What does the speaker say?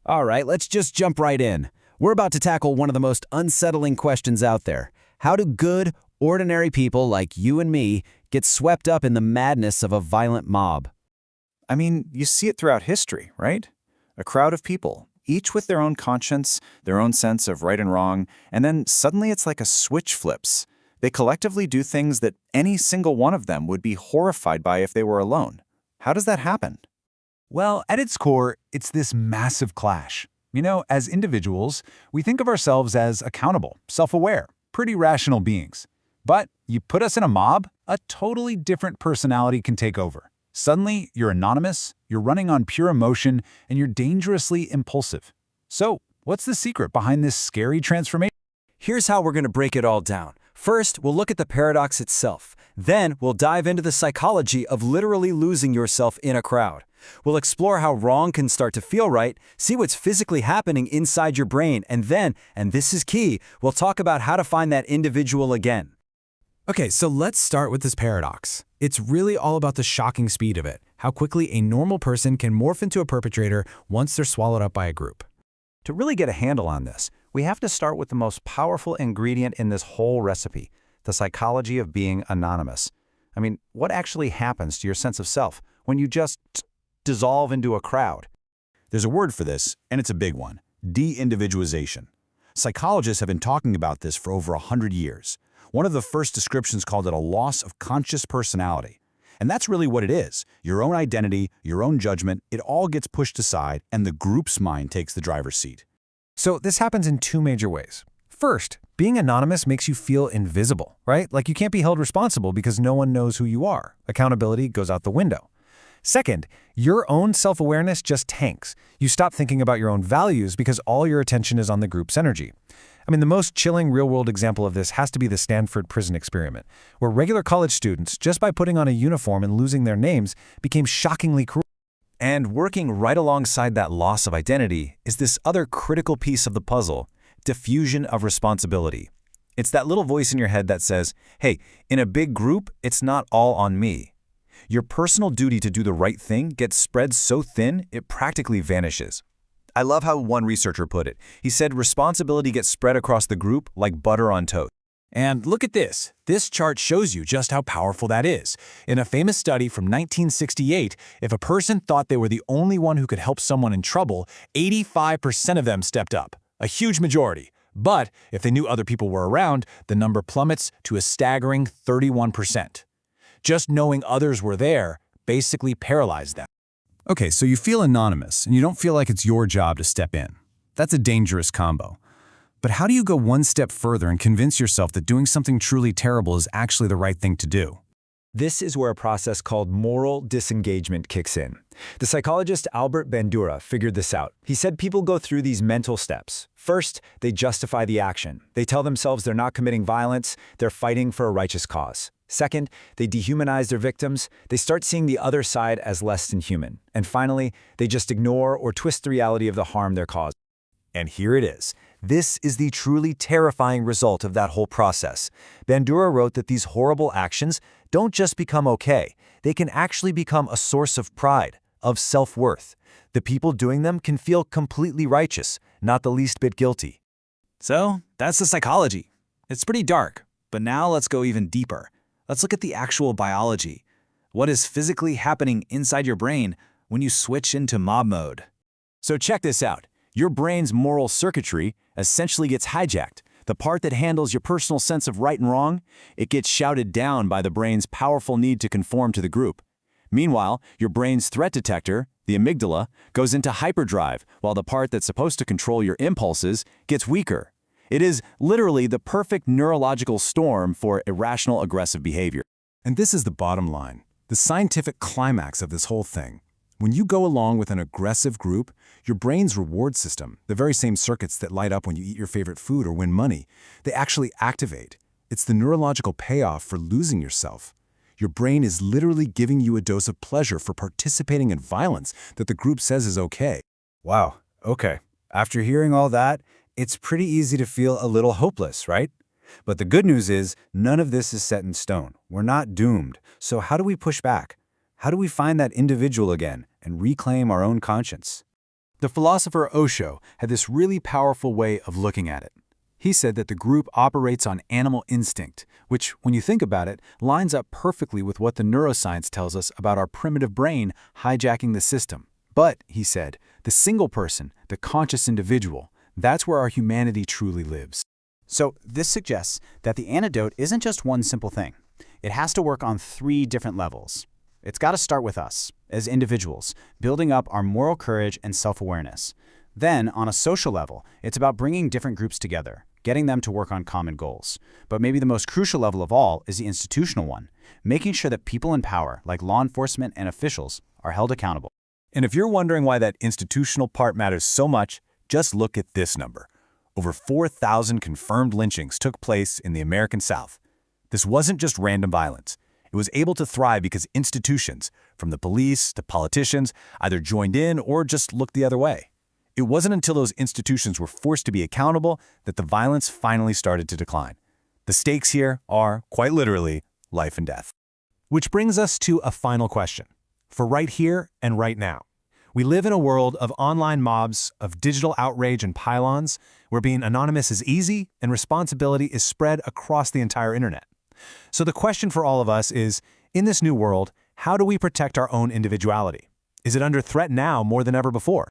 All right, let's just jump right in. We're about to tackle one of the most unsettling questions out there. How do good, ordinary people like you and me get swept up in the madness of a violent mob? I mean, you see it throughout history, right? A crowd of people, each with their own conscience, their own sense of right and wrong, and then suddenly it's like a switch flips. They collectively do things that any single one of them would be horrified by if they were alone. How does that happen? Well, at its core, it's this massive clash. As individuals, we think of ourselves as accountable, self-aware, pretty rational beings. But you put us in a mob, a totally different personality can take over. Suddenly, you're anonymous, you're running on pure emotion, and you're dangerously impulsive. So, what's the secret behind this scary transformation? Here's how we're going to break it all down. First, we'll look at the paradox itself. Then, we'll dive into the psychology of literally losing yourself in a crowd. We'll explore how wrong can start to feel right, see what's physically happening inside your brain, and then, and this is key, we'll talk about how to find that individual again. Okay, so let's start with this paradox. It's really all about the shocking speed of it, how quickly a normal person can morph into a perpetrator once they're swallowed up by a group. To really get a handle on this, we have to start with the most powerful ingredient in this whole recipe, the psychology of being anonymous. I mean, what actually happens to your sense of self when you just dissolve into a crowd? There's a word for this, and it's a big one: deindividuation. Psychologists have been talking about this for over 100 years. One of the first descriptions called it a loss of conscious personality. And that's really what it is. Your own identity, your own judgment, it all gets pushed aside, and the group's mind takes the driver's seat. So this happens in two major ways. First, being anonymous makes you feel invisible, right? Like you can't be held responsible because no one knows who you are. Accountability goes out the window. Second, your own self-awareness just tanks. You stop thinking about your own values because all your attention is on the group's energy. I mean, the most chilling real-world example of this has to be the Stanford prison experiment, where regular college students, just by putting on a uniform and losing their names, became shockingly cruel. And working right alongside that loss of identity is this other critical piece of the puzzle: diffusion of responsibility. It's that little voice in your head that says, hey, in a big group, it's not all on me. Your personal duty to do the right thing gets spread so thin, it practically vanishes. I love how one researcher put it. He said responsibility gets spread across the group like butter on toast. And look at this. This chart shows you just how powerful that is. In a famous study from 1968, if a person thought they were the only one who could help someone in trouble, 85% of them stepped up, a huge majority. But if they knew other people were around, the number plummets to a staggering 31%. Just knowing others were there basically paralyzed them. Okay, so you feel anonymous, and you don't feel like it's your job to step in. That's a dangerous combo. But how do you go one step further and convince yourself that doing something truly terrible is actually the right thing to do? This is where a process called moral disengagement kicks in. The psychologist Albert Bandura figured this out. He said people go through these mental steps. First, they justify the action. They tell themselves they're not committing violence, they're fighting for a righteous cause. Second, they dehumanize their victims. They start seeing the other side as less than human. And finally, they just ignore or twist the reality of the harm they're causing. And here it is. This is the truly terrifying result of that whole process. Bandura wrote that these horrible actions don't just become okay. They can actually become a source of pride, of self-worth. The people doing them can feel completely righteous, not the least bit guilty. So, that's the psychology. It's pretty dark, but now let's go even deeper. Let's look at the actual biology. What is physically happening inside your brain when you switch into mob mode? So check this out. Your brain's moral circuitry essentially gets hijacked. The part that handles your personal sense of right and wrong, it gets shouted down by the brain's powerful need to conform to the group. Meanwhile, your brain's threat detector, the amygdala, goes into hyperdrive, while the part that's supposed to control your impulses gets weaker. It is literally the perfect neurological storm for irrational aggressive behavior. And this is the bottom line, the scientific climax of this whole thing. When you go along with an aggressive group, your brain's reward system, the very same circuits that light up when you eat your favorite food or win money, they actually activate. It's the neurological payoff for losing yourself. Your brain is literally giving you a dose of pleasure for participating in violence that the group says is okay. Wow, okay. After hearing all that, it's pretty easy to feel a little hopeless, right? But the good news is, none of this is set in stone. We're not doomed. So how do we push back? How do we find that individual again and reclaim our own conscience? The philosopher Osho had this really powerful way of looking at it. He said that the group operates on animal instinct, which, when you think about it, lines up perfectly with what the neuroscience tells us about our primitive brain hijacking the system. But, he said, the single person, the conscious individual, that's where our humanity truly lives. So this suggests that the antidote isn't just one simple thing. It has to work on 3 different levels. It's got to start with us, as individuals, building up our moral courage and self-awareness. Then, on a social level, it's about bringing different groups together, getting them to work on common goals. But maybe the most crucial level of all is the institutional one, making sure that people in power, like law enforcement and officials, are held accountable. And if you're wondering why that institutional part matters so much, just look at this number. Over 4,000 confirmed lynchings took place in the American South. This wasn't just random violence. It was able to thrive because institutions, from the police to politicians, either joined in or just looked the other way. It wasn't until those institutions were forced to be accountable that the violence finally started to decline. The stakes here are, quite literally, life and death. Which brings us to a final question. For right here and right now. We live in a world of online mobs, of digital outrage and pylons, where being anonymous is easy and responsibility is spread across the entire internet. So the question for all of us is, in this new world, how do we protect our own individuality? Is it under threat now more than ever before?